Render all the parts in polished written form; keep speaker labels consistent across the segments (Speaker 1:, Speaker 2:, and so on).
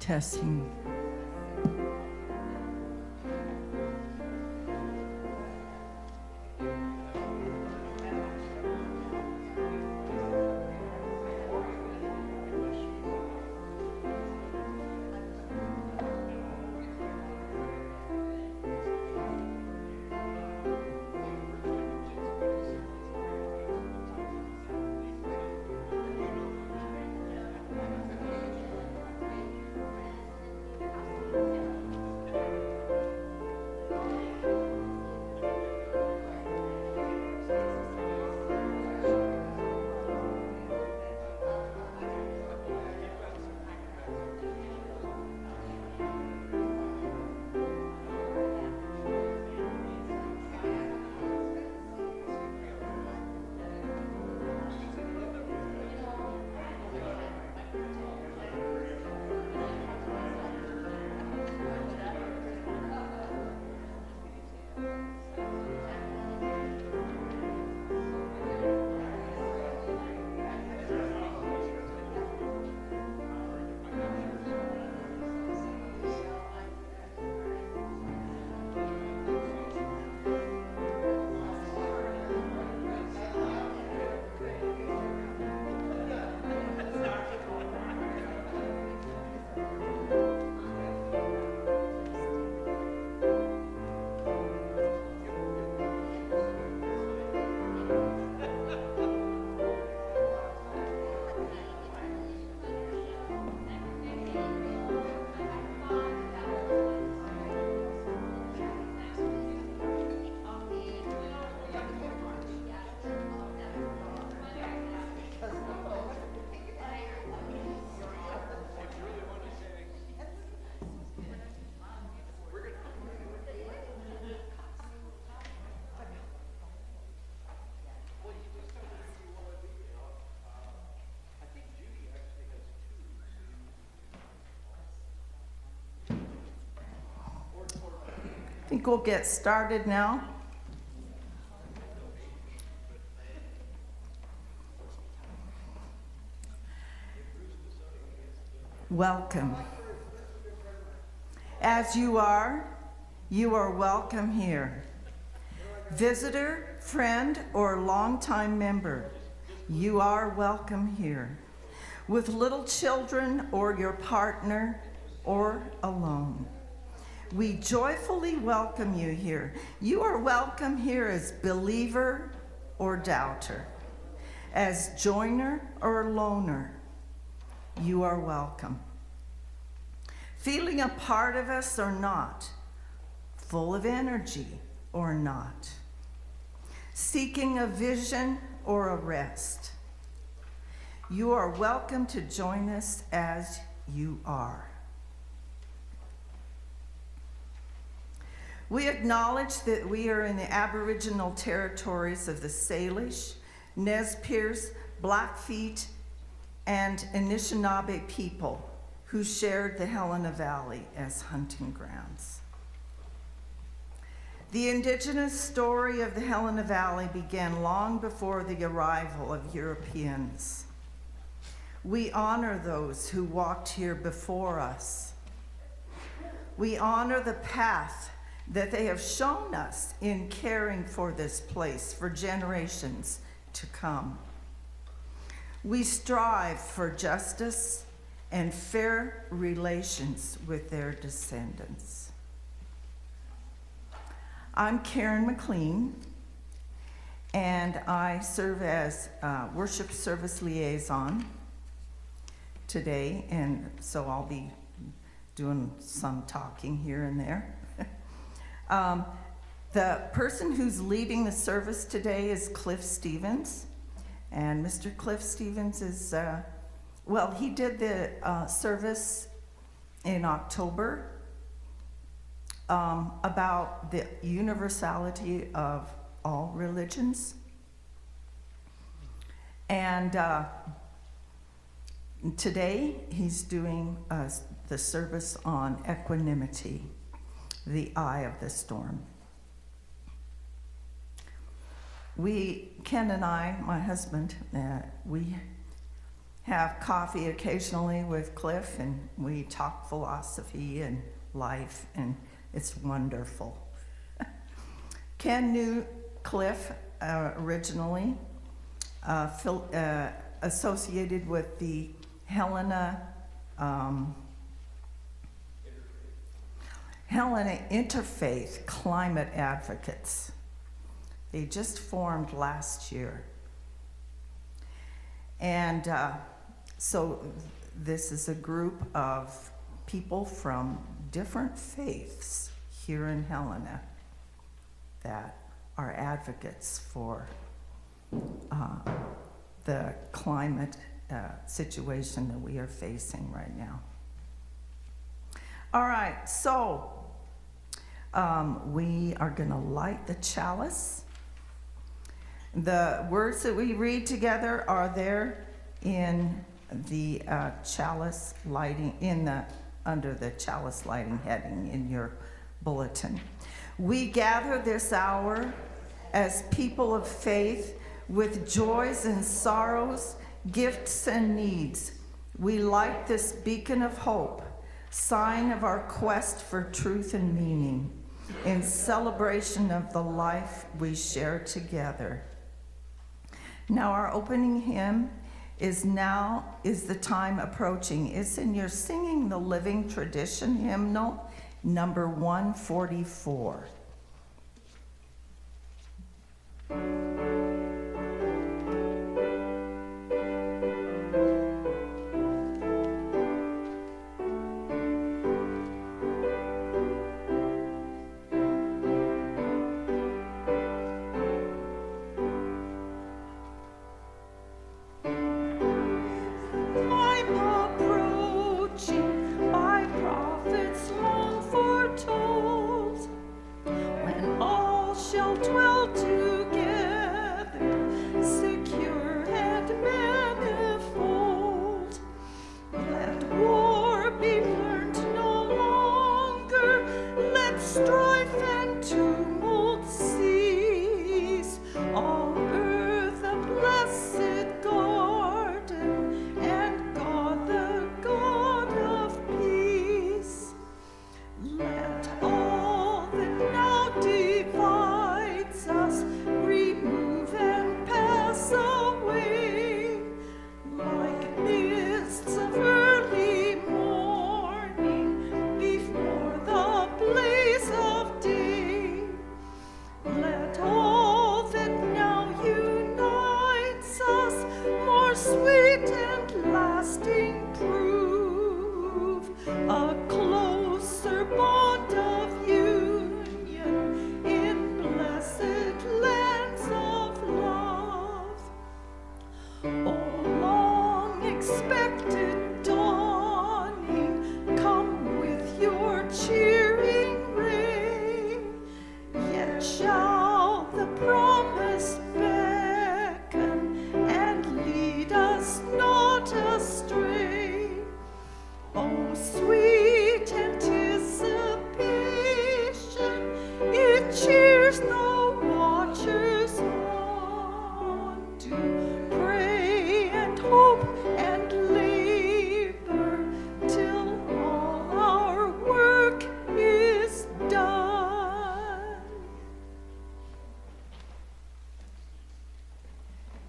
Speaker 1: Testing. I think we'll get started now. Welcome. As you are welcome here. Visitor, friend, or longtime member, you are welcome here. With little children or your partner or alone. We joyfully welcome you here. You are welcome here as believer or doubter, as joiner or loner. You are welcome. Feeling a part of us or not, full of energy or not, seeking a vision or a rest. You are welcome to join us as you are. We acknowledge that we are in the Aboriginal territories of the Salish, Nez Perce, Blackfeet, and Anishinaabe people who shared the Helena Valley as hunting grounds. The indigenous story of the Helena Valley began long before the arrival of Europeans. We honor those who walked here before us. We honor the path that they have shown us in caring for this place for generations to come. We strive for justice and fair relations with their descendants. I'm Karen McLean, and I serve as worship service liaison today, and so I'll be doing some talking here and there. The person who's leading the service today is Cliff Stevens, and Mr. Cliff Stevens is, he did the service in October about the universality of all religions. And today he's doing the service on equanimity, the eye of the storm. Ken and I, my husband, we have coffee occasionally with Cliff, and we talk philosophy and life, and it's wonderful. Ken knew Cliff originally, associated with the Helena Interfaith Climate Advocates. They just formed last year. And so this is a group of people from different faiths here in Helena that are advocates for the climate situation that we are facing right now. All right, so we are going to light the chalice. The words that we read together are there in the chalice lighting, under the chalice lighting heading in your bulletin. We gather this hour as people of faith with joys and sorrows, gifts and needs. We light this beacon of hope, sign of our quest for truth and meaning, in celebration of the life we share together. Now our opening hymn is the time approaching. It's in your Singing the Living Tradition hymnal, number 144.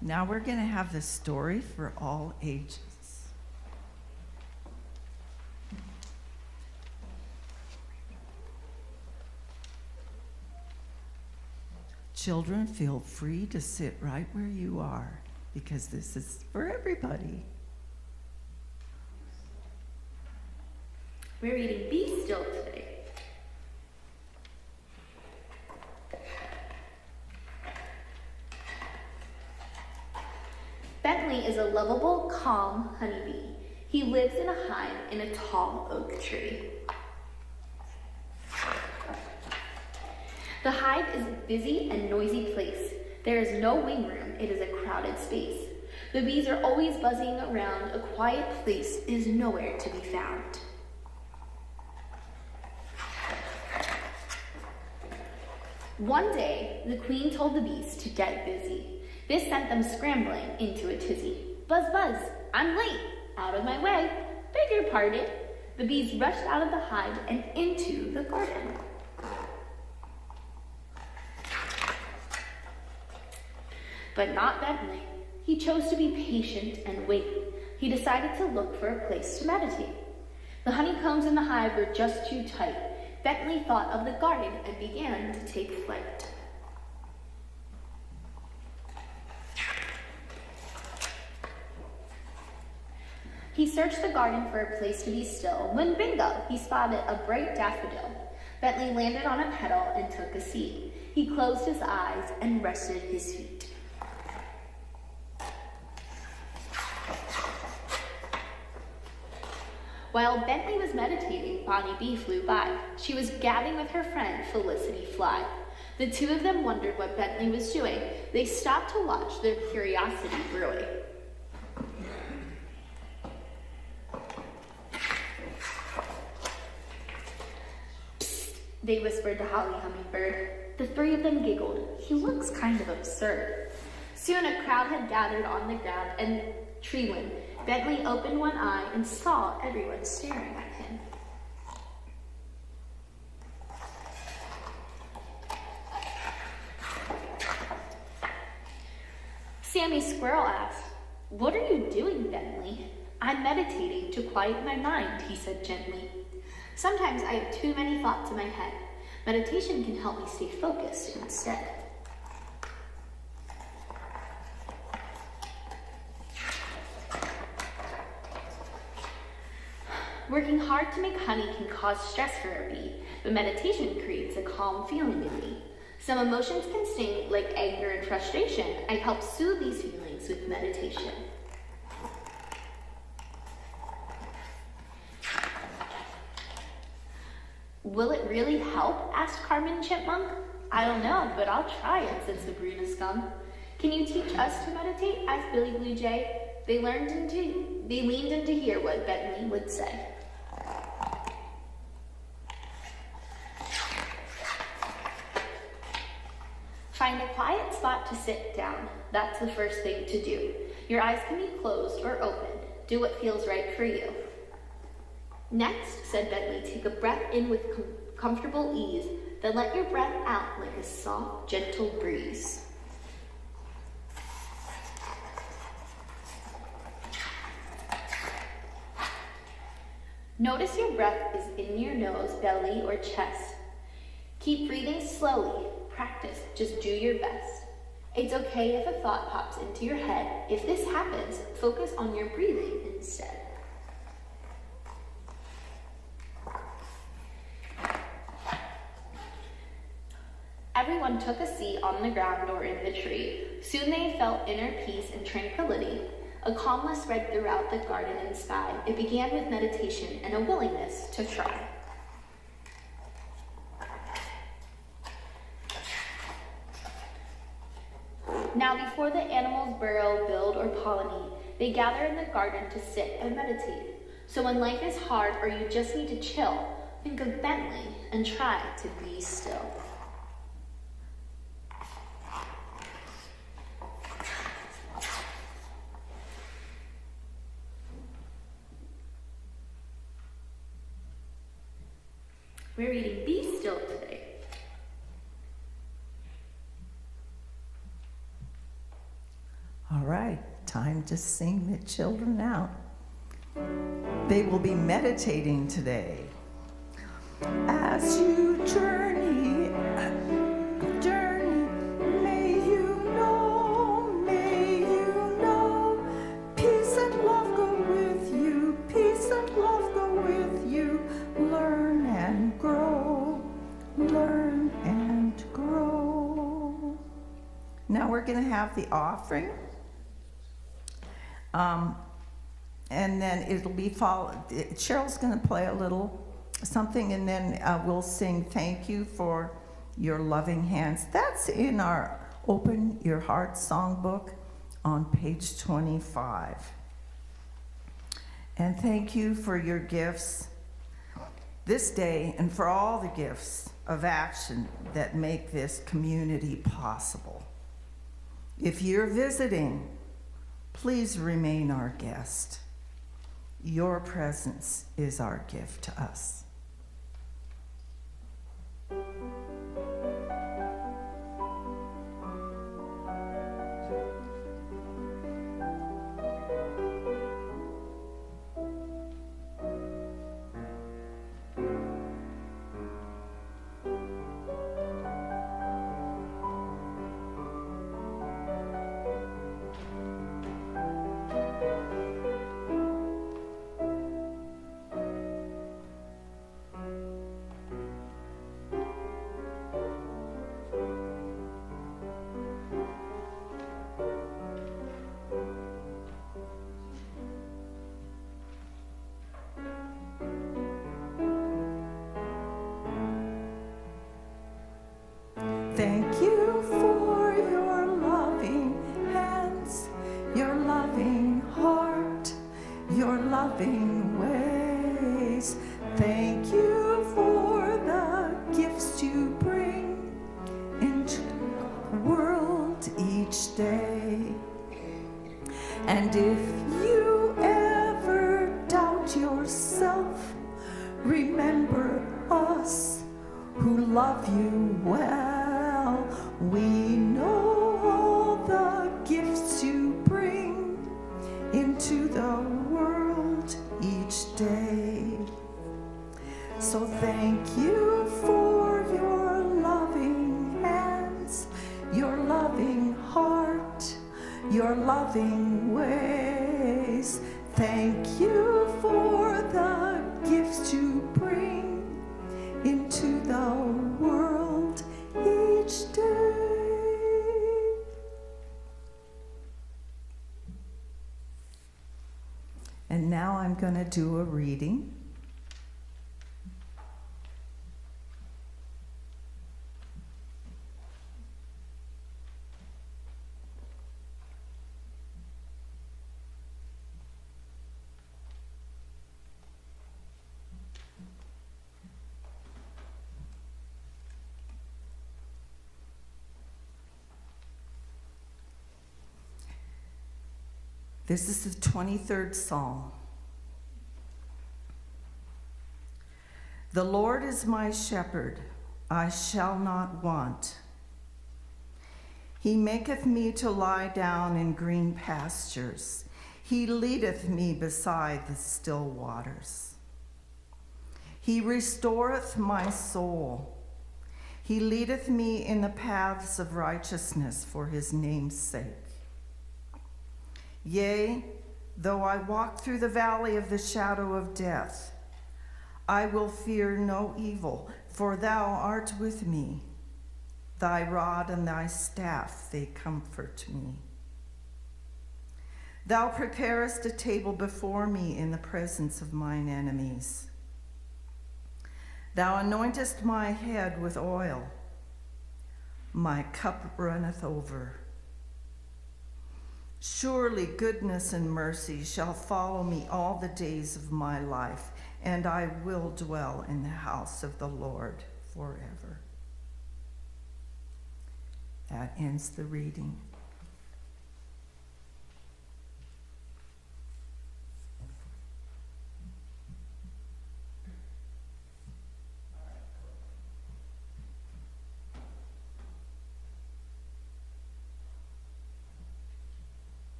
Speaker 1: Now we're going to have the story for all ages. Children, feel free to sit right where you are, because this is for everybody.
Speaker 2: We're eating beef still today. Bentley is a lovable, calm honeybee. He lives in a hive in a tall oak tree. The hive is a busy and noisy place. There is no wing room. It is a crowded space. The bees are always buzzing around. A quiet place is nowhere to be found. One day, the queen told the bees to get busy. This sent them scrambling into a tizzy. Buzz, buzz, I'm late. Out of my way. Beg your pardon. The bees rushed out of the hive and into the garden. But not Bentley. He chose to be patient and wait. He decided to look for a place to meditate. The honeycombs in the hive were just too tight. Bentley thought of the garden and began to take flight. He searched the garden for a place to be still when, bingo, he spotted a bright daffodil. Bentley landed on a petal and took a seat. He closed his eyes and rested his feet. While Bentley was meditating, Bonnie Bee flew by. She was gabbing with her friend, Felicity Fly. The two of them wondered what Bentley was doing. They stopped to watch, their curiosity brewing. Psst, they whispered to Holly Hummingbird. The three of them giggled. He looks kind of absurd. Soon a crowd had gathered on the ground and tree limb. Bentley opened one eye and saw everyone staring at him. Sammy Squirrel asked, "What are you doing, Bentley?" "I'm meditating to quiet my mind," he said gently. "Sometimes I have too many thoughts in my head. Meditation can help me stay focused instead." Working hard to make honey can cause stress for a bee, but meditation creates a calm feeling in me. Some emotions can sting, like anger and frustration. I help soothe these feelings with meditation. "Will it really help?" asked Carmen Chipmunk. "I don't know, but I'll try it," said Sabrina Skunk. "Can you teach us to meditate?" asked Billy Blue Jay. They leaned in to hear what Bentley would say. Find a quiet spot to sit down. That's the first thing to do. Your eyes can be closed or open. Do what feels right for you. Next, said Bentley, take a breath in with comfortable ease, then let your breath out like a soft, gentle breeze. Notice your breath is in your nose, belly, or chest. Keep breathing slowly. Practice. Just do your best. It's okay if a thought pops into your head. If this happens, focus on your breathing instead. Everyone took a seat on the ground or in the tree. Soon they felt inner peace and tranquility. A calmness spread throughout the garden and sky. It began with meditation and a willingness to try. Now before the animals burrow, build, or pollinate, they gather in the garden to sit and meditate. So when life is hard or you just need to chill, think of Bentley and try to be still. We're reading Be Still today.
Speaker 1: All right, time to sing the children out. They will be meditating today. As you journey, may you know, peace and love go with you, peace and love go with you. Learn and grow, learn and grow. Now we're going to have the offering. And then it'll be followed. Cheryl's going to play a little something, and then we'll sing Thank You for Your Loving Hands. That's in our Open Your Heart songbook on page 25. And thank you for your gifts this day and for all the gifts of action that make this community possible. If you're visiting, please remain our guest. Your presence is our gift to us. Thank you for your loving hands, your loving heart, your loving ways. Thank you for the gifts you bring into the world each day. And if you ever doubt yourself, remember us who love you well. We know all the gifts you bring into the world each day. So thank you for your loving hands, your loving heart, your loving ways. Thank you for the gifts you bring into the world each day. And now I'm going to do a reading. This is the 23rd Psalm. The Lord is my shepherd, I shall not want. He maketh me to lie down in green pastures. He leadeth me beside the still waters. He restoreth my soul. He leadeth me in the paths of righteousness for his name's sake. Yea, though I walk through the valley of the shadow of death, I will fear no evil, for thou art with me. Thy rod and thy staff, they comfort me. Thou preparest a table before me in the presence of mine enemies. Thou anointest my head with oil. My cup runneth over. Surely goodness and mercy shall follow me all the days of my life, and I will dwell in the house of the Lord forever. That ends the reading.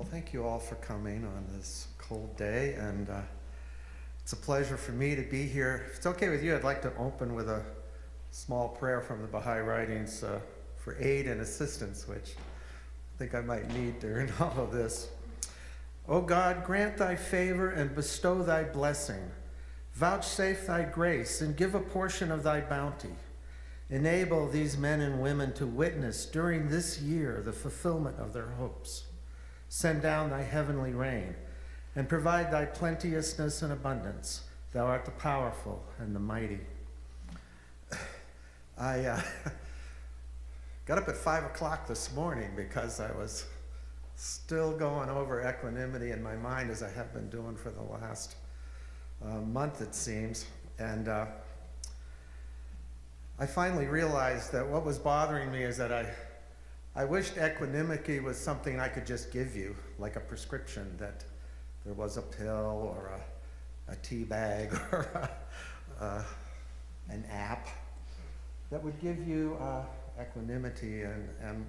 Speaker 3: Thank you all for coming on this cold day, and it's a pleasure for me to be here. If it's okay with you, I'd like to open with a small prayer from the Baha'i writings for aid and assistance, which I think I might need during all of this. O God, grant thy favor and bestow thy blessing. Vouchsafe thy grace and give a portion of thy bounty. Enable these men and women to witness during this year the fulfillment of their hopes. Send down thy heavenly rain, and provide thy plenteousness and abundance. Thou art the powerful and the mighty. I got up at 5 o'clock this morning because I was still going over equanimity in my mind, as I have been doing for the last month, it seems. And I finally realized that what was bothering me is that I wished equanimity was something I could just give you, like a prescription, that there was a pill or a tea bag or an app that would give you equanimity. And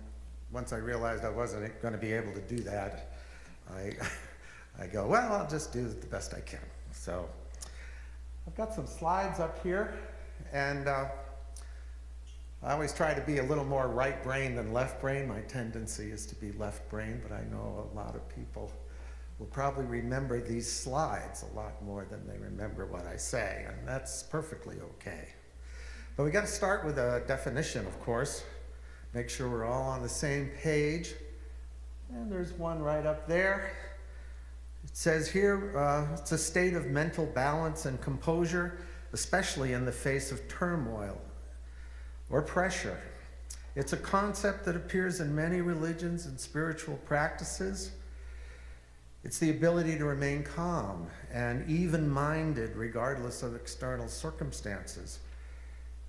Speaker 3: once I realized I wasn't going to be able to do that, I go, well, I'll just do the best I can. So I've got some slides up here, and I always try to be a little more right brain than left brain. My tendency is to be left brain, but I know a lot of people will probably remember these slides a lot more than they remember what I say, and that's perfectly okay. But we got to start with a definition, of course. Make sure we're all on the same page. And there's one right up there. It says here, it's a state of mental balance and composure, especially in the face of turmoil or pressure. It's a concept that appears in many religions and spiritual practices. It's the ability to remain calm and even-minded regardless of external circumstances.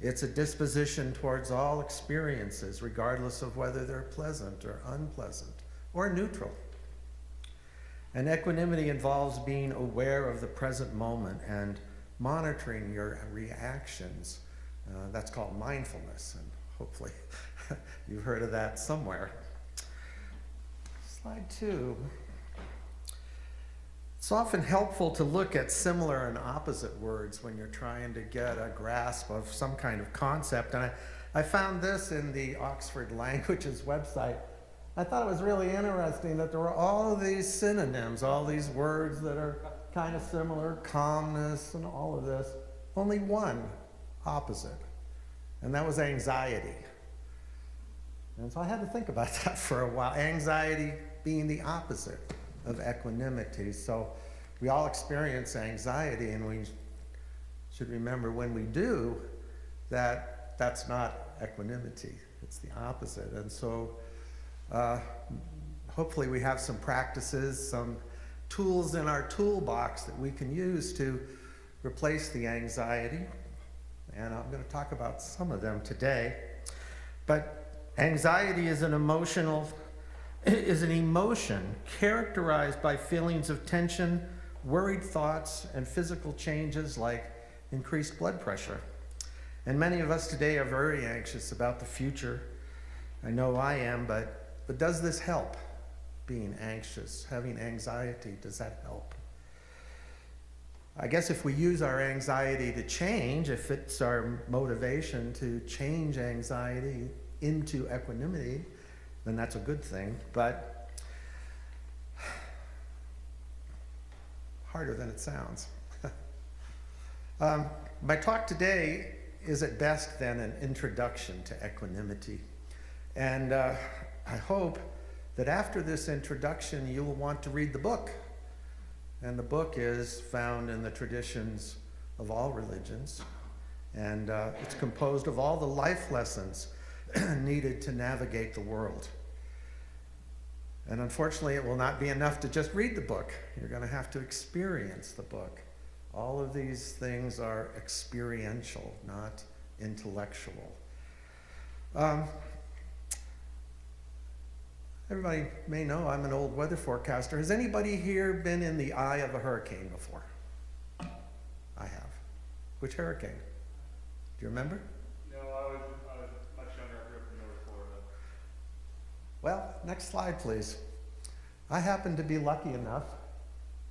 Speaker 3: It's a disposition towards all experiences, regardless of whether they're pleasant or unpleasant or neutral. And equanimity involves being aware of the present moment and monitoring your reactions. That's called mindfulness, and hopefully you've heard of that somewhere. Slide 2. It's often helpful to look at similar and opposite words when you're trying to get a grasp of some kind of concept. And I found this in the Oxford Languages website. I thought it was really interesting that there were all of these synonyms, all these words that are kind of similar, calmness and all of this. Only one opposite, and that was anxiety. And so I had to think about that for a while. Anxiety being the opposite of equanimity. So we all experience anxiety, and we should remember when we do that that's not equanimity. It's the opposite. And so hopefully we have some practices, some tools in our toolbox that we can use to replace the anxiety. And I'm going to talk about some of them today. But anxiety is an emotion characterized by feelings of tension, worried thoughts, and physical changes like increased blood pressure. And many of us today are very anxious about the future. I know I am, but does this help? Being anxious, having anxiety, does that help? I guess if we use our anxiety to change, if it's our motivation to change anxiety into equanimity, then that's a good thing, but harder than it sounds. My talk today is at best then an introduction to equanimity. And I hope that after this introduction you will want to read the book. And the book is found in the traditions of all religions. And it's composed of all the life lessons needed to navigate the world. And unfortunately, it will not be enough to just read the book. You're going to have to experience the book. All of these things are experiential, not intellectual. Everybody may know I'm an old weather forecaster. Has anybody here been in the eye of a hurricane before? I have. Which hurricane? Do you remember?
Speaker 4: No, I was much younger. I grew up in North Florida.
Speaker 3: Well, next slide, please. I happened to be lucky enough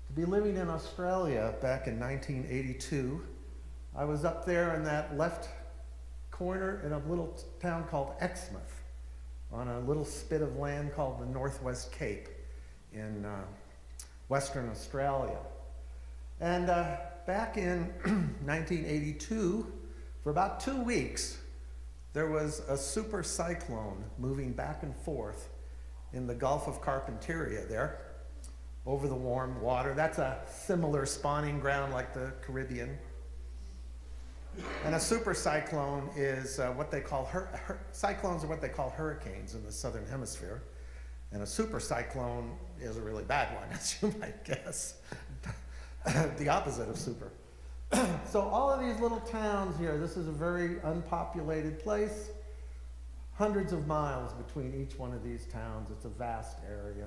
Speaker 3: to be living in Australia back in 1982. I was up there in that left corner in a little town called Exmouth, on a little spit of land called the Northwest Cape in Western Australia. And back in 1982, for about 2 weeks, there was a super cyclone moving back and forth in the Gulf of Carpentaria there, over the warm water. That's a similar spawning ground like the Caribbean. And a super cyclone is what they call, cyclones are what they call hurricanes in the southern hemisphere. And a super cyclone is a really bad one, as you might guess. The opposite of super. So all of these little towns here, this is a very unpopulated place. Hundreds of miles between each one of these towns. It's a vast area.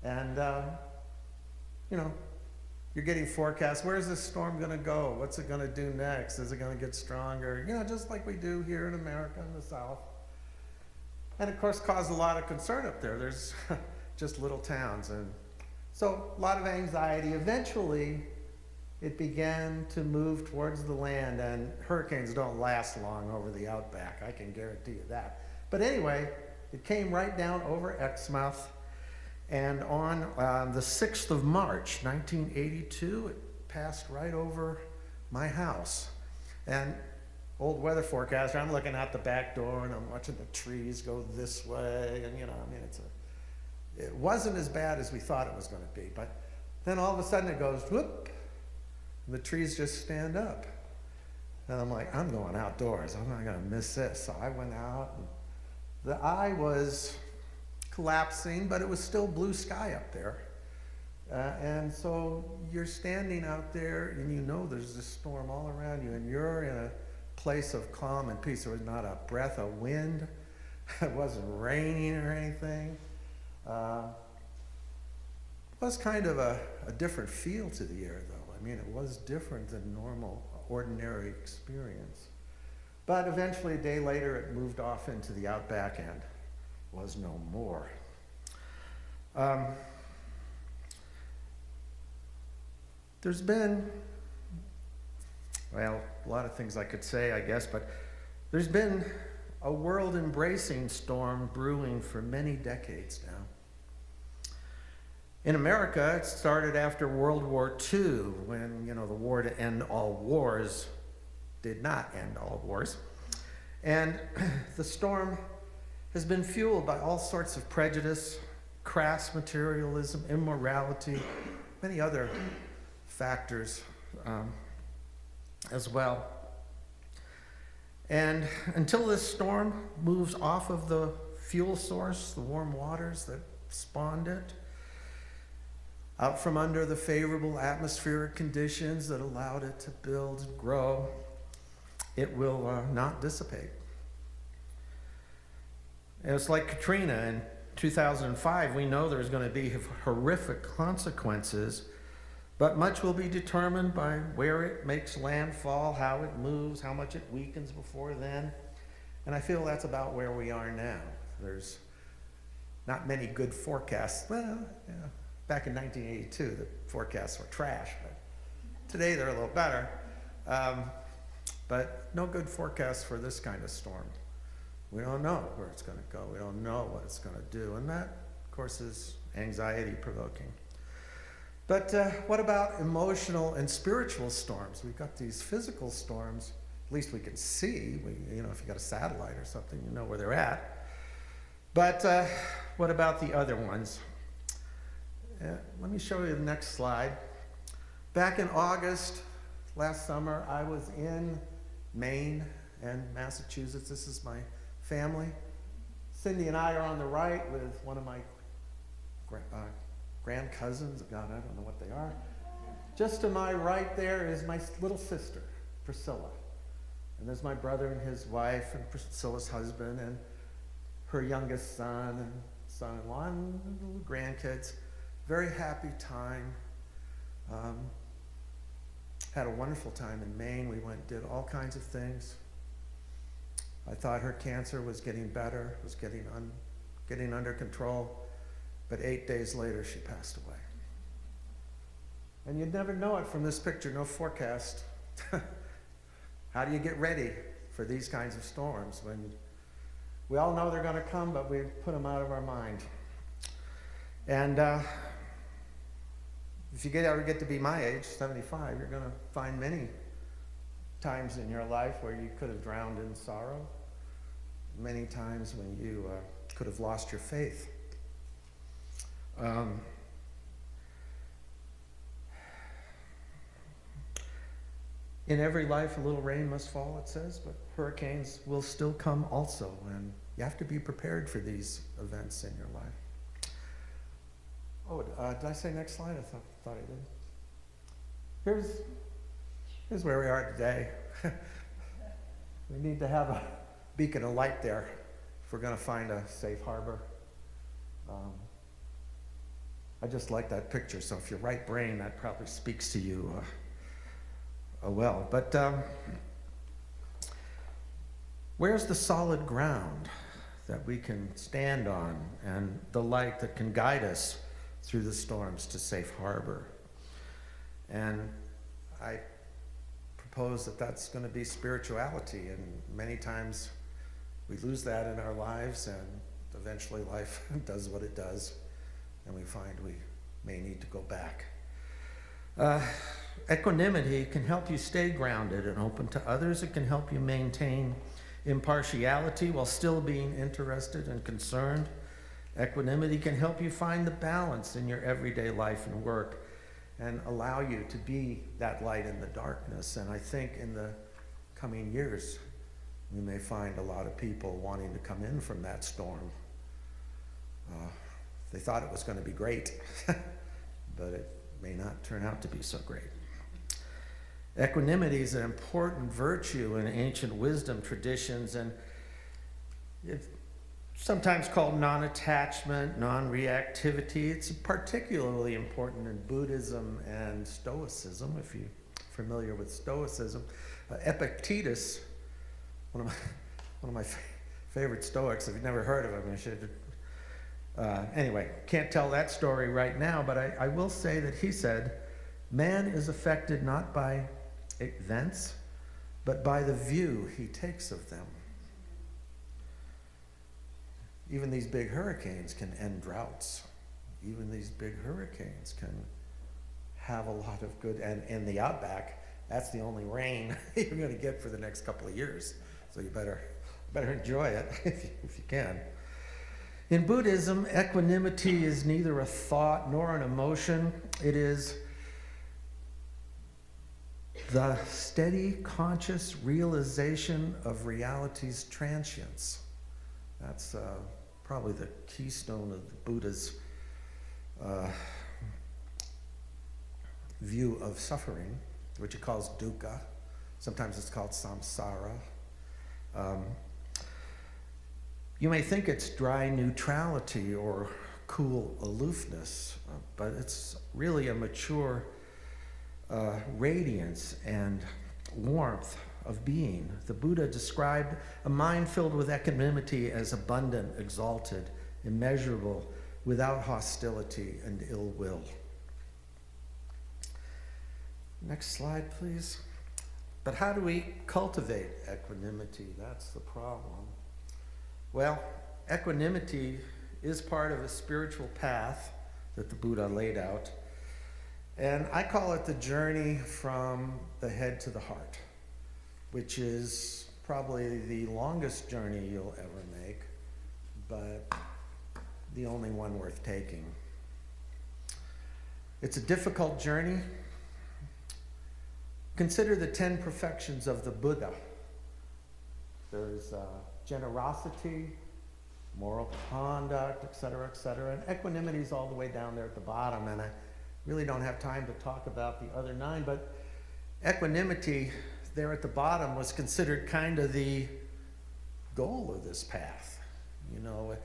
Speaker 3: And, you know, you're getting forecasts. Where's this storm going to go? What's it going to do next? Is it going to get stronger? You know, just like we do here in America in the South. And of course, caused a lot of concern up there. There's just little towns. And so a lot of anxiety. Eventually, it began to move towards the land, and hurricanes don't last long over the outback. I can guarantee you that. But anyway, it came right down over Exmouth. And on the 6th of March, 1982, it passed right over my house. And old weather forecaster, I'm looking out the back door and I'm watching the trees go this way. And, you know, I mean, it wasn't as bad as we thought it was going to be. But then all of a sudden it goes, whoop, and the trees just stand up. And I'm like, I'm going outdoors. I'm not going to miss this. So I went out. And the eye was collapsing, but it was still blue sky up there. And so you're standing out there and you know there's this storm all around you, and you're in a place of calm and peace. There was not a breath of wind. It wasn't raining or anything. It was kind of a different feel to the air, though. I mean, it was different than normal, ordinary experience. But eventually, a day later, it moved off into the outback and was no more. There's been, well, a lot of things I could say, I guess, but there's been a world-embracing storm brewing for many decades now. In America, it started after World War II, when, you know, the war to end all wars did not end all wars. And the storm has been fueled by all sorts of prejudice, crass materialism, immorality, many other factors as well. And until this storm moves off of the fuel source, the warm waters that spawned it, out from under the favorable atmospheric conditions that allowed it to build and grow, it will not dissipate. And it's like Katrina in 2005. We know there's going to be horrific consequences, but much will be determined by where it makes landfall, how it moves, how much it weakens before then. And I feel that's about where we are now. There's not many good forecasts. Well, yeah, back in 1982, the forecasts were trash, but today they're a little better. But no good forecast for this kind of storm. We don't know where it's going to go. We don't know what it's going to do. And that, of course, is anxiety-provoking. But what about emotional and spiritual storms? We've got these physical storms, at least we can see. You know, if you got a satellite or something, you know where they're at. But what about the other ones? Let me show you the next slide. Back in August, last summer, I was in Maine and Massachusetts. This is my family. Cindy and I are on the right with one of my grand cousins. God, I don't know what they are. Just to my right there is my little sister, Priscilla. And there's my brother and his wife and Priscilla's husband and her youngest son and son-in-law and little grandkids. Very happy time. Had a wonderful time in Maine. We went, did all kinds of things. I thought her cancer was getting better, was getting under control. But 8 days later, she passed away. And you'd never know it from this picture, no forecast. How do you get ready for these kinds of storms when we all know they're going to come, but we put them out of our mind? And if you ever get to be my age, 75, you're going to find many times in your life where you could have drowned in sorrow. Many times when you could have lost your faith. In every life, a little rain must fall, it says, but hurricanes will still come also, and you have to be prepared for these events in your life. Oh, did I say next slide? I thought I did. Here's where we are today. We need to have a beacon of light there if we're going to find a safe harbor. I just like that picture, so if you're right brain, that probably speaks to you well. But where's the solid ground that we can stand on and the light that can guide us through the storms to safe harbor? And I propose that that's going to be spirituality, and many times we lose that in our lives, and eventually life does what it does, and we find we may need to go back. Equanimity can help you stay grounded and open to others. It can help you maintain impartiality while still being interested and concerned. Equanimity can help you find the balance in your everyday life and work and allow you to be that light in the darkness. And I think in the coming years, we may find a lot of people wanting to come in from that storm. They thought it was going to be great, but it may not turn out to be so great. Equanimity is an important virtue in ancient wisdom traditions, and it's sometimes called non-attachment, non-reactivity. It's particularly important in Buddhism and Stoicism, if you're familiar with Stoicism. Epictetus, one of my favorite Stoics. If you've never heard of him, you should. Anyway, can't tell that story right now, but I will say that he said, man is affected not by events, but by the view he takes of them. Even these big hurricanes can end droughts. Even these big hurricanes can have a lot of good, and in the outback, that's the only rain you're going to get for the next couple of years. So you better enjoy it if you can. In Buddhism, equanimity is neither a thought nor an emotion. It is the steady, conscious realization of reality's transience. That's probably the keystone of the Buddha's view of suffering, which he calls dukkha. Sometimes it's called samsara. You may think it's dry neutrality or cool aloofness, but it's really a mature radiance and warmth of being. The Buddha described a mind filled with equanimity as abundant, exalted, immeasurable, without hostility and ill will. Next slide, please. But how do we cultivate equanimity? That's the problem. Well, equanimity is part of a spiritual path that the Buddha laid out. And I call it the journey from the head to the heart, which is probably the longest journey you'll ever make, but the only one worth taking. It's a difficult journey. Consider the 10 perfections of the Buddha. There's generosity, moral conduct, etc., etc. And equanimity is all the way down there at the bottom, and I really don't have time to talk about the other 9, but equanimity there at the bottom was considered kind of the goal of this path. You know,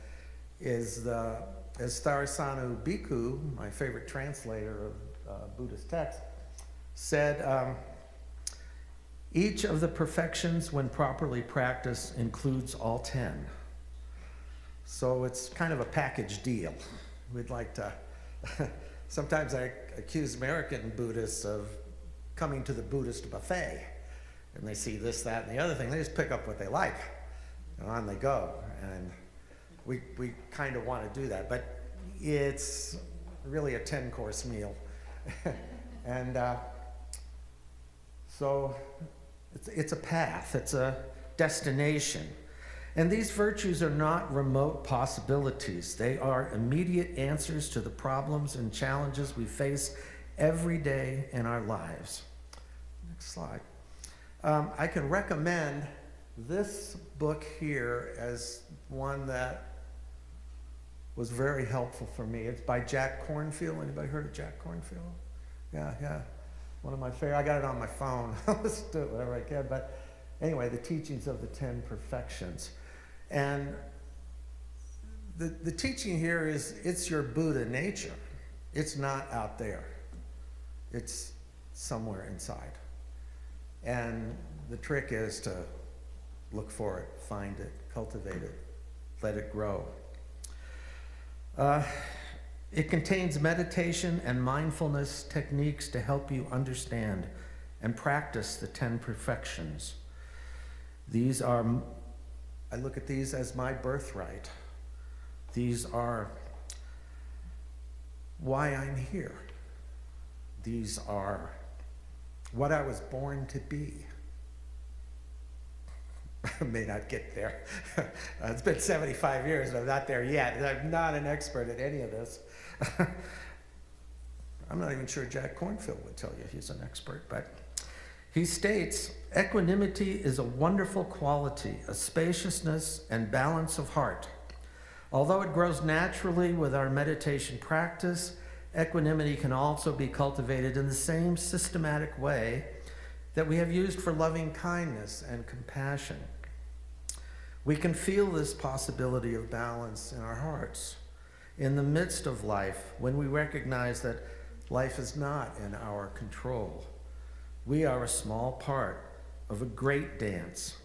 Speaker 3: as Tharasanu Bhikkhu, my favorite translator of Buddhist text, said, each of the perfections, when properly practiced, includes all 10. So it's kind of a package deal. We'd like to, sometimes I accuse American Buddhists of coming to the Buddhist buffet, and they see this, that, and the other thing. They just pick up what they like, and on they go. And we kind of want to do that, but it's really a 10-course meal. And so it's a path, it's a destination. And these virtues are not remote possibilities. They are immediate answers to the problems and challenges we face every day in our lives. Next slide. I can recommend this book here as one that was very helpful for me. It's by Jack Kornfield. Anybody heard of Jack Kornfield? Yeah. One of my favorite, I got it on my phone. I'll listen to it whenever I can. But anyway, the teachings of the 10 perfections. And the teaching here is it's your Buddha nature. It's not out there. It's somewhere inside. And the trick is to look for it, find it, cultivate it, let it grow. It contains meditation and mindfulness techniques to help you understand and practice the 10 perfections. These are, I look at these as my birthright. These are why I'm here. These are what I was born to be. I may not get there. It's been 75 years, but I'm not there yet. I'm not an expert at any of this. I'm not even sure Jack Kornfield would tell you he's an expert, but he states, equanimity is a wonderful quality, a spaciousness and balance of heart. Although it grows naturally with our meditation practice, equanimity can also be cultivated in the same systematic way that we have used for loving kindness and compassion. We can feel this possibility of balance in our hearts in the midst of life when we recognize that life is not in our control. We are a small part of a great dance.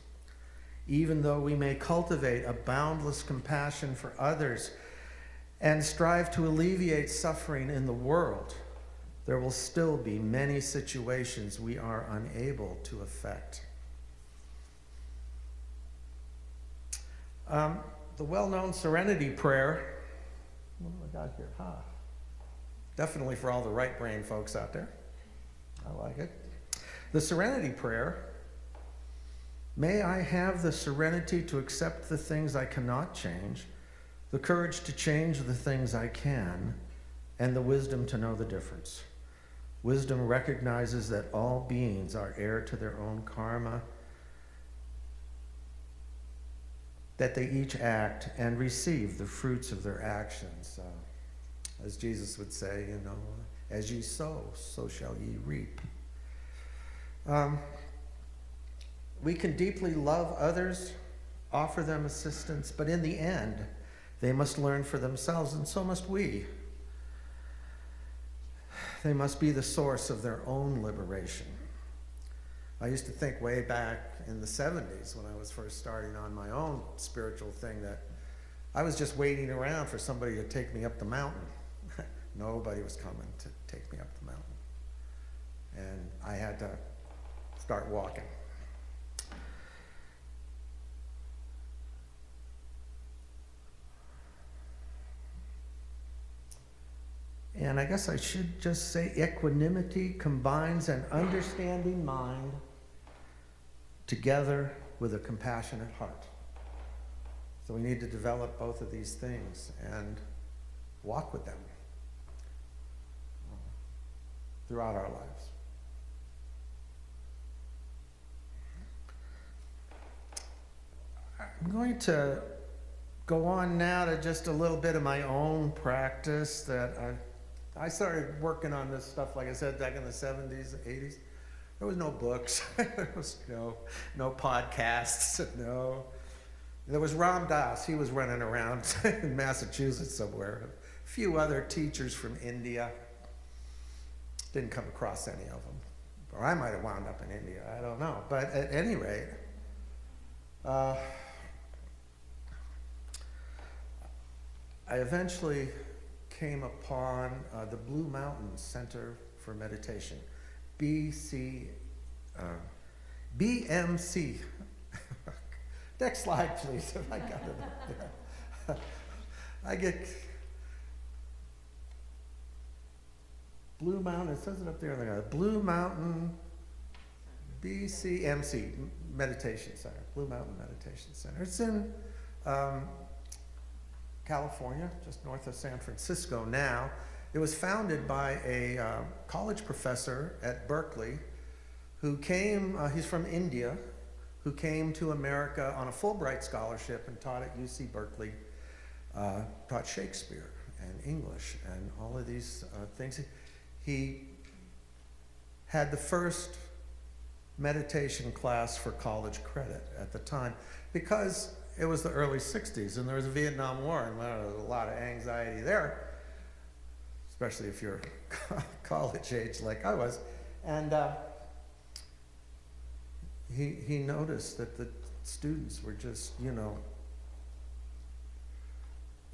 Speaker 3: Even though we may cultivate a boundless compassion for others and strive to alleviate suffering in the world, there will still be many situations we are unable to affect. The well-known Serenity Prayer, what do I got here? Definitely for all the right brain folks out there. I like it. The Serenity Prayer, may I have the serenity to accept the things I cannot change, the courage to change the things I can, and the wisdom to know the difference. Wisdom recognizes that all beings are heir to their own karma, that they each act and receive the fruits of their actions. As Jesus would say, as ye sow, so shall ye reap. We can deeply love others, offer them assistance, but in the end, they must learn for themselves, and so must we. They must be the source of their own liberation. I used to think way back in the 70s when I was first starting on my own spiritual thing that I was just waiting around for somebody to take me up the mountain. Nobody was coming to take me up the mountain. And I had to start walking. And I guess I should just say equanimity combines an understanding mind together with a compassionate heart. So we need to develop both of these things and walk with them throughout our lives. I'm going to go on now to just a little bit of my own practice that I started working on this stuff, like I said, back in the 70s, 80s. There was no books. There was no podcasts. No. There was Ram Dass. He was running around in Massachusetts somewhere. A few other teachers from India. Didn't come across any of them. Or I might have wound up in India. I don't know. But at any rate, I eventually came upon the Blue Mountain Center for Meditation, BMC. Next slide, please. If I got it up there. I get Blue Mountain. It says it up there. Blue Mountain BCMC Meditation Center. Blue Mountain Meditation Center. It's in California, just north of San Francisco now. It was founded by a college professor at Berkeley who came, he's from India, who came to America on a Fulbright scholarship and taught at UC Berkeley, taught Shakespeare and English and all of these things. He had the first meditation class for college credit at the time, because it was the early 60s and there was a Vietnam War, and there was a lot of anxiety there, especially if you're college age like I was. And he noticed that the students were just,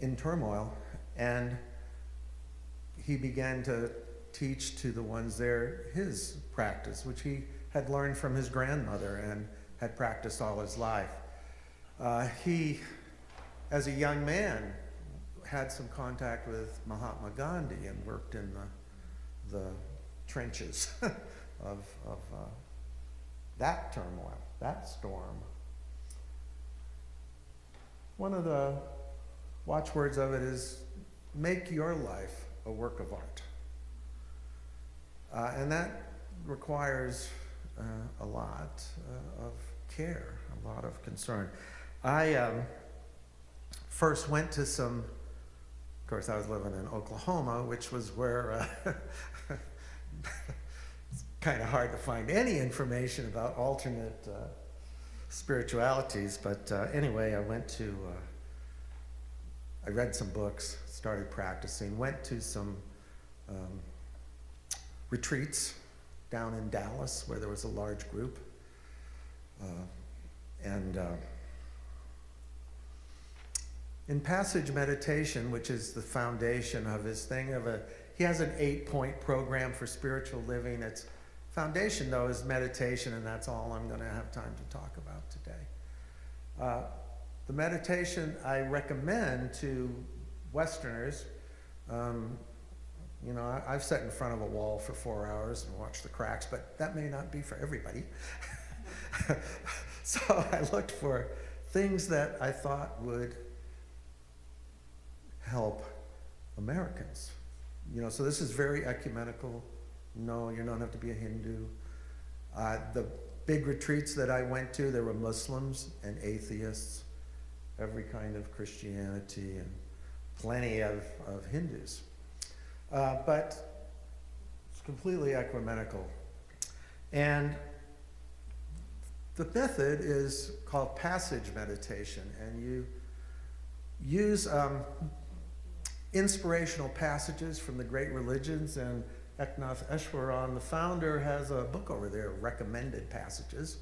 Speaker 3: in turmoil, and he began to teach to the ones there his practice, which he had learned from his grandmother and had practiced all his life. He, as a young man, had some contact with Mahatma Gandhi and worked in the trenches of that turmoil, that storm. One of the watchwords of it is, make your life a work of art. And that requires a lot of care, a lot of concern. I first went to some, of course I was living in Oklahoma, which was where it's kind of hard to find any information about alternate spiritualities, but anyway, I read some books, started practicing, went to some retreats down in Dallas where there was a large group. In passage meditation, which is the foundation of his thing, he has an 8-point program for spiritual living. Its foundation, though, is meditation, and that's all I'm going to have time to talk about today. The meditation I recommend to Westerners, I've sat in front of a wall for 4 hours and watched the cracks, but that may not be for everybody. So I looked for things that I thought would help Americans. So this is very ecumenical. No, you don't have to be a Hindu. The big retreats that I went to, there were Muslims and atheists, every kind of Christianity, and plenty of Hindus. But it's completely ecumenical. And the method is called passage meditation, and you use inspirational passages from the great religions, and Eknath Easwaran, the founder, has a book over there, recommended passages.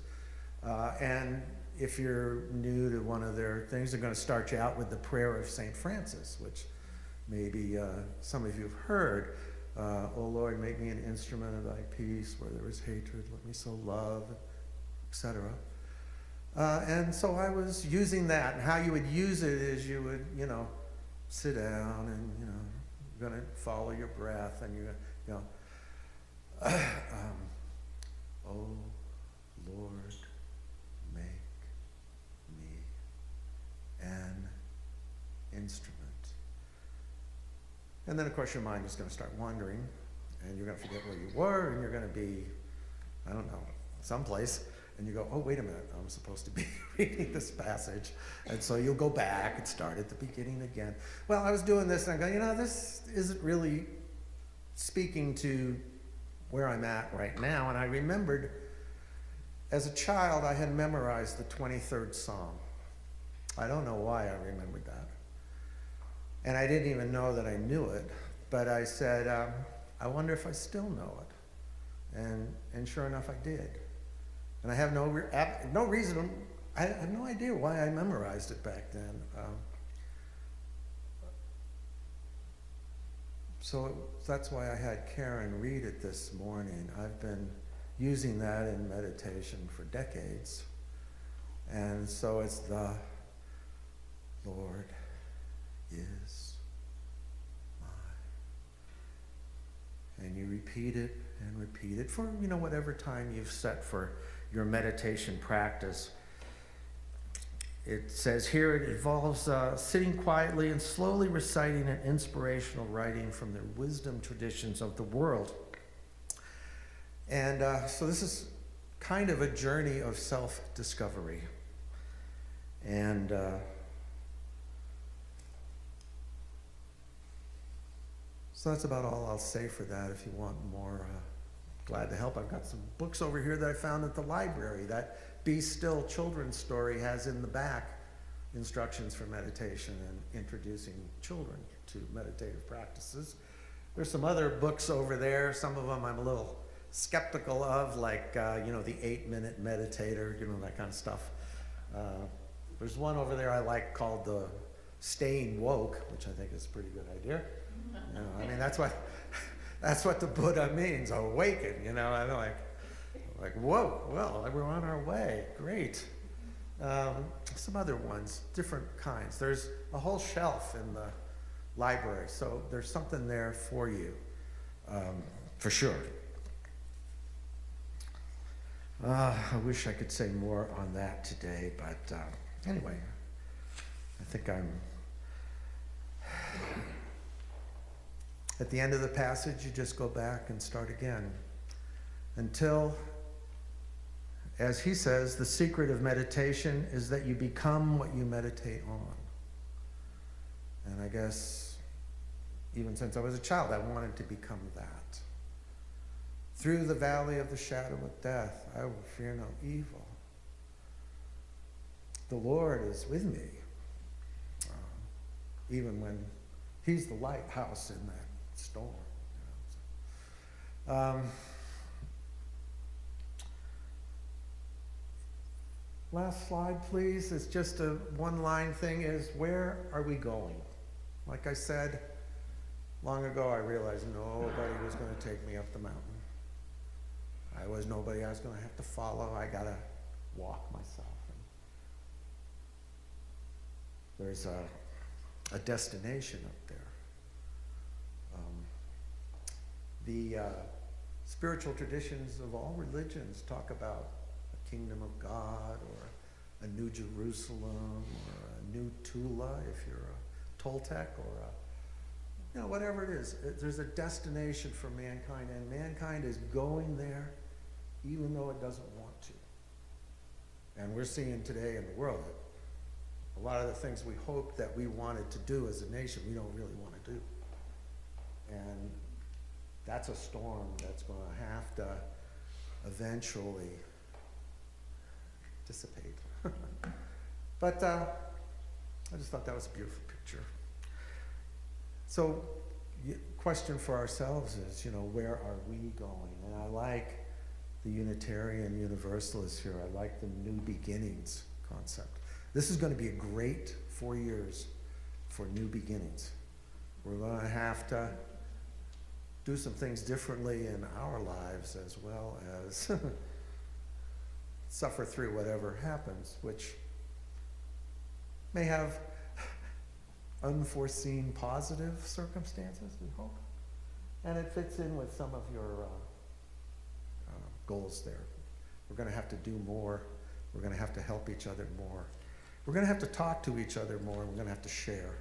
Speaker 3: And if you're new to one of their things, they're going to start you out with the prayer of St. Francis, which maybe some of you have heard. O Lord, make me an instrument of thy peace. Where there is hatred, let me sow love, etc. And so I was using that. And how you would use it is you would, sit down and, you're going to follow your breath, and oh Lord, make me an instrument. And then, of course, your mind is going to start wandering, and you're going to forget where you were, and you're going to be, I don't know, someplace, and you go, oh, wait a minute, I'm supposed to be reading this passage. And so you'll go back and start at the beginning again. Well, I was doing this, and I go, this isn't really speaking to where I'm at right now. And I remembered, as a child, I had memorized the 23rd Psalm. I don't know why I remembered that. And I didn't even know that I knew it, but I said, I wonder if I still know it. And sure enough, I did. And I have no reason, I have no idea why I memorized it back then. So that's why I had Karen read it this morning. I've been using that in meditation for decades. And so it's the Lord is mine. And you repeat it and repeat it for, whatever time you've set for your meditation practice. It says here it involves sitting quietly and slowly reciting an inspirational writing from the wisdom traditions of the world. And so this is kind of a journey of self-discovery. And so that's about all I'll say for that. If you want more glad to help. I've got some books over here that I found at the library. That Be Still children's story has in the back instructions for meditation and introducing children to meditative practices. There's some other books over there. Some of them I'm a little skeptical of, like, the 8-Minute Meditator, that kind of stuff. There's one over there I like called the Staying Woke, which I think is a pretty good idea. That's what the Buddha means, awaken. I'm like, whoa, well, we're on our way. Great. Some other ones, different kinds. There's a whole shelf in the library, so there's something there for you, for sure. I wish I could say more on that today, but anyway, I think I'm at the end of the passage. You just go back and start again until, as he says, the secret of meditation is that you become what you meditate on. And I guess even since I was a child, I wanted to become that. Through the valley of the shadow of death, I will fear no evil. The Lord is with me, even when he's the lighthouse in that storm. Last slide, please. It's just a one-line thing is, where are we going? Like I said, long ago I realized nobody was going to take me up the mountain. I was nobody I was going to have to follow. I got to walk myself. And there's a destination up there. The spiritual traditions of all religions talk about a kingdom of God, or a new Jerusalem, or a new Tula if you're a Toltec, or whatever it is. There's a destination for mankind, and mankind is going there even though it doesn't want to. And we're seeing today in the world that a lot of the things we hoped that we wanted to do as a nation, we don't really want to do. And that's a storm that's going to have to eventually dissipate. But I just thought that was a beautiful picture. So, question for ourselves is, where are we going? And I like the Unitarian Universalists here. I like the new beginnings concept. This is going to be a great 4 years for new beginnings. We're going to have to do some things differently in our lives, as well as suffer through whatever happens, which may have unforeseen positive circumstances, we hope. And it fits in with some of your goals there. We're going to have to do more. We're going to have to help each other more. We're going to have to talk to each other more. We're going to have to share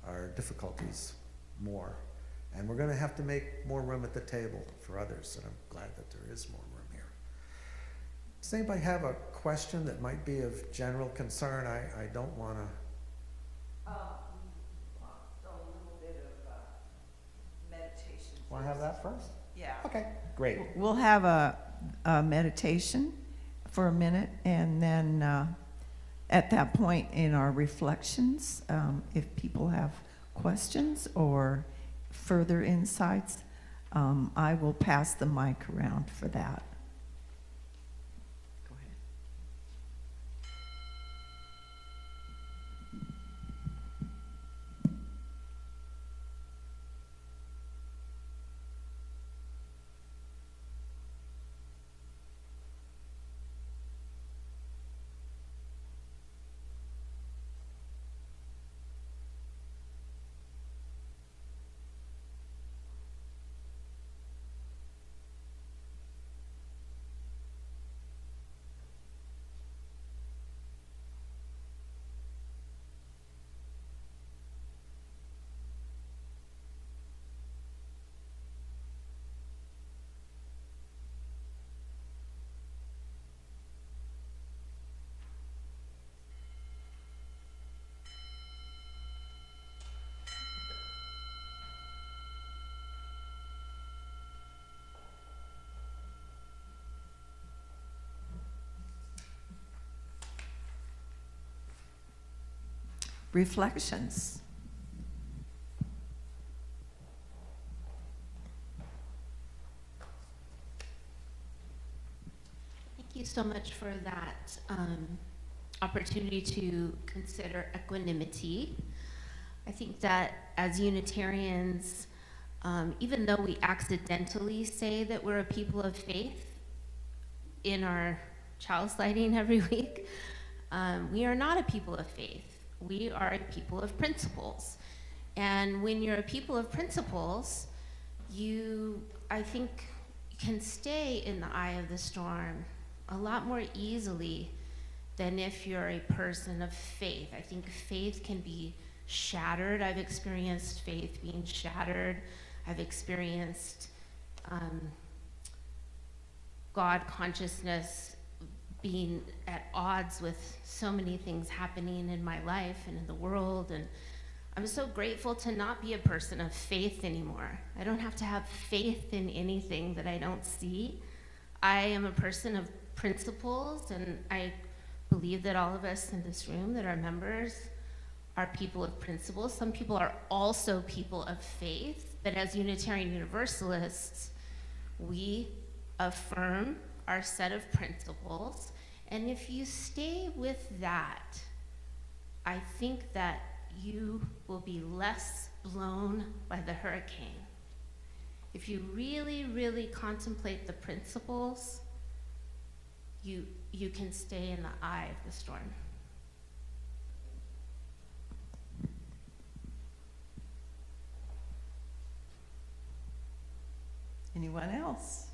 Speaker 3: our difficulties more. And we're going to have to make more room at the table for others. And I'm glad that there is more room here. Does anybody have a question that might be of general concern? I don't want to...
Speaker 5: a little bit of meditation.
Speaker 3: Want to have that first?
Speaker 5: Yeah.
Speaker 3: Okay, great.
Speaker 1: We'll have a meditation for a minute, and then at that point in our reflections, if people have questions or further insights, I will pass the mic around for that. Go ahead. reflections.
Speaker 6: Thank you so much for that opportunity to consider equanimity. I think that as Unitarians, even though we accidentally say that we're a people of faith in our child sliding every week, we are not a people of faith. We are a people of principles. And when you're a people of principles, you, I think, can stay in the eye of the storm a lot more easily than if you're a person of faith. I think faith can be shattered. I've experienced faith being shattered. I've experienced God consciousness being at odds with so many things happening in my life and in the world. And I'm so grateful to not be a person of faith anymore. I don't have to have faith in anything that I don't see. I am a person of principles, and I believe that all of us in this room that are members are people of principles. Some people are also people of faith, but as Unitarian Universalists, we affirm our set of principles, and if you stay with that, I think that you will be less blown by the hurricane. If you really, really contemplate the principles, you can stay in the eye of the storm.
Speaker 1: Anyone else?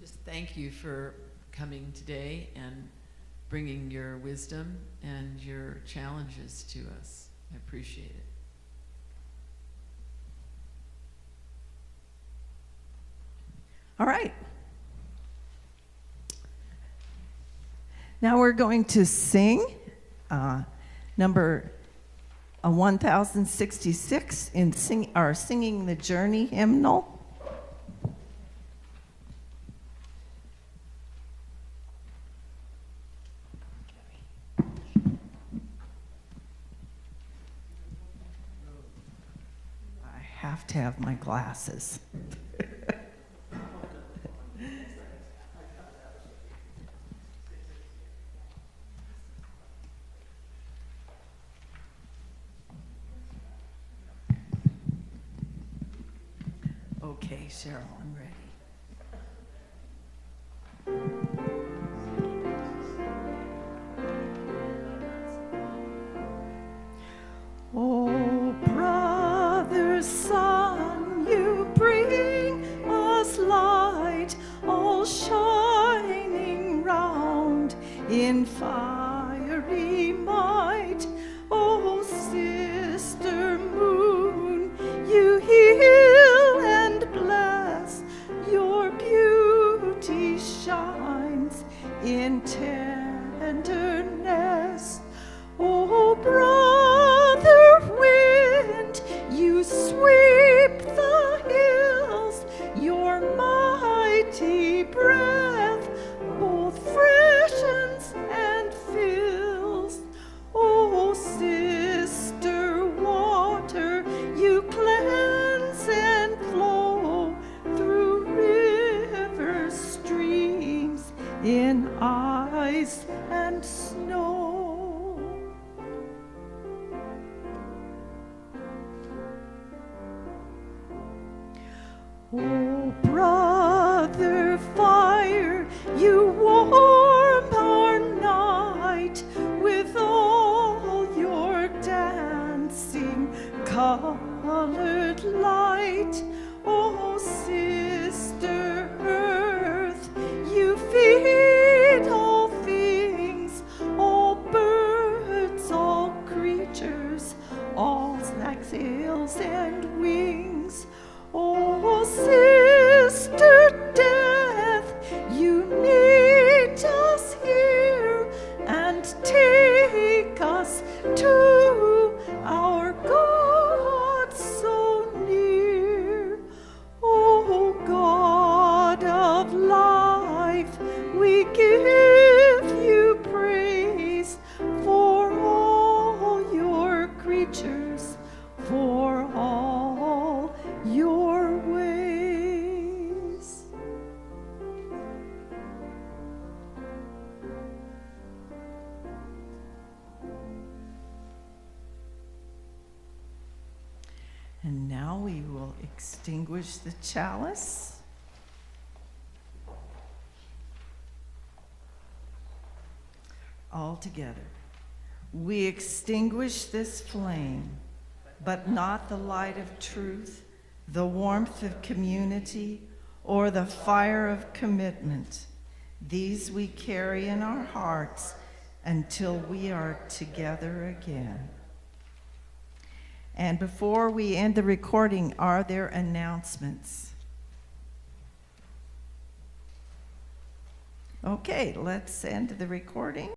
Speaker 7: Just thank you for coming today and bringing your wisdom and your challenges to us. I appreciate it.
Speaker 1: All right. Now we're going to sing number 1066 in our Singing the Journey hymnal. I have to have my glasses. Okay, Cheryl, I'm ready. Oh, brother, sun, you bring us light, all shining round in fiery might. Oh, sister moon, you heal and bless, your beauty shines in tenderness. Oh, brother wind, you sweep the hills, your mighty breath both freshens and fills. Oh, sister water, you cleanse and flow through river streams in ice and snow. Oh, brother fire, you warm our night with all your dancing colored light. Oh, sister earth, you feed all things, all birds, all creatures, all snails and wings. Oh, sister death, you meet us here and take us to our God so near. And now we will extinguish the chalice. All together. We extinguish this flame, but not the light of truth, the warmth of community, or the fire of commitment. These we carry in our hearts until we are together again. And before we end the recording, are there announcements? Okay, let's end the recording.